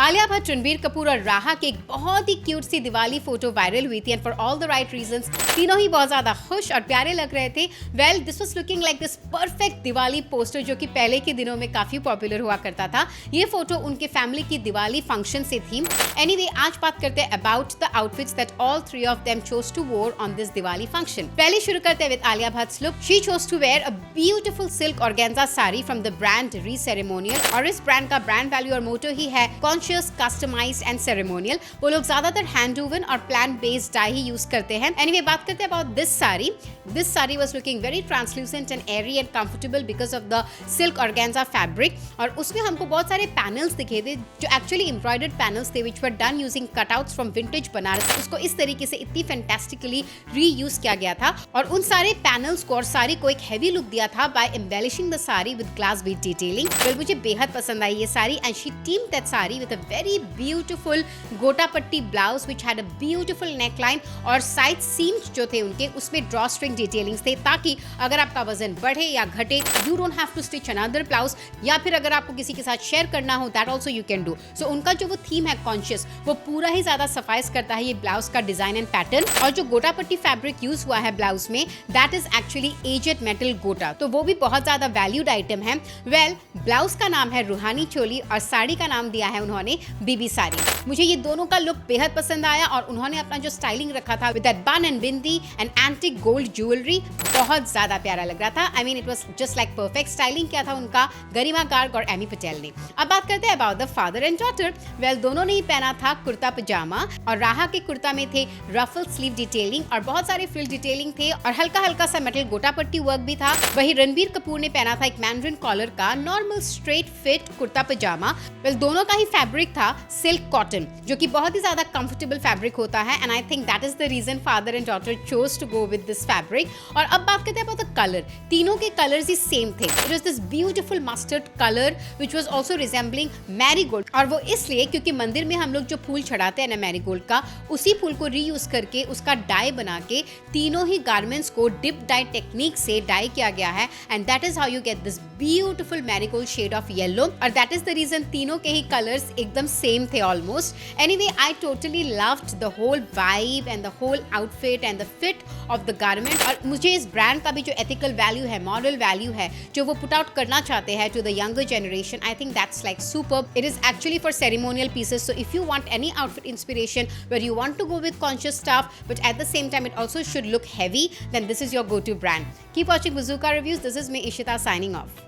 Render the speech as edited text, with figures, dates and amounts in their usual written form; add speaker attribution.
Speaker 1: आलिया भट्ट, रणबीर कपूर और राहा की एक बहुत ही क्यूट सी दिवाली फोटो वायरल हुई थी and for all the right reasons. तीनों ही बहुत ज्यादा खुश और प्यारे लग रहे थे। Well, this was looking like this perfect Diwali poster जो कि पहले के दिनों में काफी पॉपुलर हुआ करता था। ये फोटो उनके फैमिली की दिवाली फंक्शन से थी। एनीवे, आज बात करते हैं about the outfits that all three of them chose to wore on this Diwali function. पहले शुरू करते हैं with Alia Bhatt's look. She chose to wear a beautiful silk organza sari from the brand re ceremonial, और इस ब्रांड का ब्रांड वैल्यू और मोटो ही है conscious, customised and ceremonial. वो लोग ज्यादातर हैंड वूवन और प्लांट बेस्ड डाई ही यूज करते हैं। एनीवे, बात करते हैं about this sari. This sari was looking very translucent and airy and comfortable because of the silk organza fabric, और उसमें हमको बहुत सारे पैनल्स दिखे थे जो एक्चुअली एम्ब्रॉयडर्ड पैनल्स थे which were done using cutouts from vintage Banaras. उसको इस तरीके से इतनी फैंटास्टिकली रीयूज किया गया था और उन सारे पैनल्स को और साड़ी को एक हैवी लुक दिया था by embellishing the sari with glass bead detailing. Well, मुझे बेहद पसंद आई ये sari and she teamed that sari with a very beautiful gota patti blouse which had a beautiful neckline, और साइड सीम्स जो थे उनके उसमें ड्रॉ स्ट्रिंग डिटेलिंग्स थे ताकि अगर आपका वजन बढ़े या घटे you don't have to stitch another blouse, या फिर अगर आपको किसी के साथ शेयर करना हो that also you can do. So उनका जो वो थीम है कॉन्शियस, वो पूरा ही ज्यादा सफाइस करता है ये ब्लाउज का डिजाइन एंड पैटर्न। और जो गोटा पट्टी फैब्रिक यूज हुआ है ब्लाउज में that is actually aged metal gota, तो वो भी बहुत ज्यादा वैल्यूड आइटम है। वेल, ब्लाउज का नाम है रूहानी चोली और साड़ी का नाम दिया है उन्होंने बीबी साड़ी। मुझे ये दोनों का लुक बेहद पसंद आया और उन्होंने अपना जो स्टाइलिंग रखा था विद दैट बन and bindi and antique gold jewellery बहुत ज्यादा प्यारा लग रहा था। I mean it was just like perfect styling किया था उनका गरिमा गार्ग और एमी पटेल ने। अब बात करते हैं about the father and daughter. Well, दोनों ने ही पहना था कुर्ता पजामा और राहा के कुर्ता में थे रफल स्लीव डिटेलिंग और बहुत सारे फ्रिल डिटेलिंग थे और हल्का हल्का सा मेटल गोटा पट्टी वर्क भी था। वही रणबीर कपूर ने पहना था एक मैंड्रिन कॉलर का normal straight fit kurta pajama. Well, दोनों का ही फैब्रिक था सिल्क कॉटन जो कि बहुत ही ज्यादा कंफर्टेबल फैब्रिक होता है and I think that is the reason father and daughter chose to go with this fabric. और अब बात करते हैं अबाउट द कलर। तीनों के कलर्स ही सेम थे। It was this beautiful mustard colour which was also resembling marigold, और वो इसलिए क्योंकि मंदिर में हम लोग जो फूल चढ़ाते हैं ना मैरीगोल्ड का, उसी फूल को रीयूज करके उसका डाई बना के तीनों ही गारमेंट्स को डिप डाई टेक्निक से डाई किया गया है and that is how you get this beautiful marigold shade of yellow, और दैट इज द रीजन तीनों के ही कलर्स एकदम सेम थे almost. Anyway, I totally loved the whole vibe and the whole outfit and the fit of the garment, और मुझे इस brand का भी जो एथिकल वैल्यू है, मॉरल वैल्यू है जो वो पुट आउट करना चाहते हैं to the younger generation, I think that's like superb. It is actually for ceremonial pieces, so if you want any outfit inspiration where you want to go with conscious stuff but at the same time it also should look heavy, then this is your go-to brand. Keep watching Bazooka Reviews. This is me, Ishita, signing off.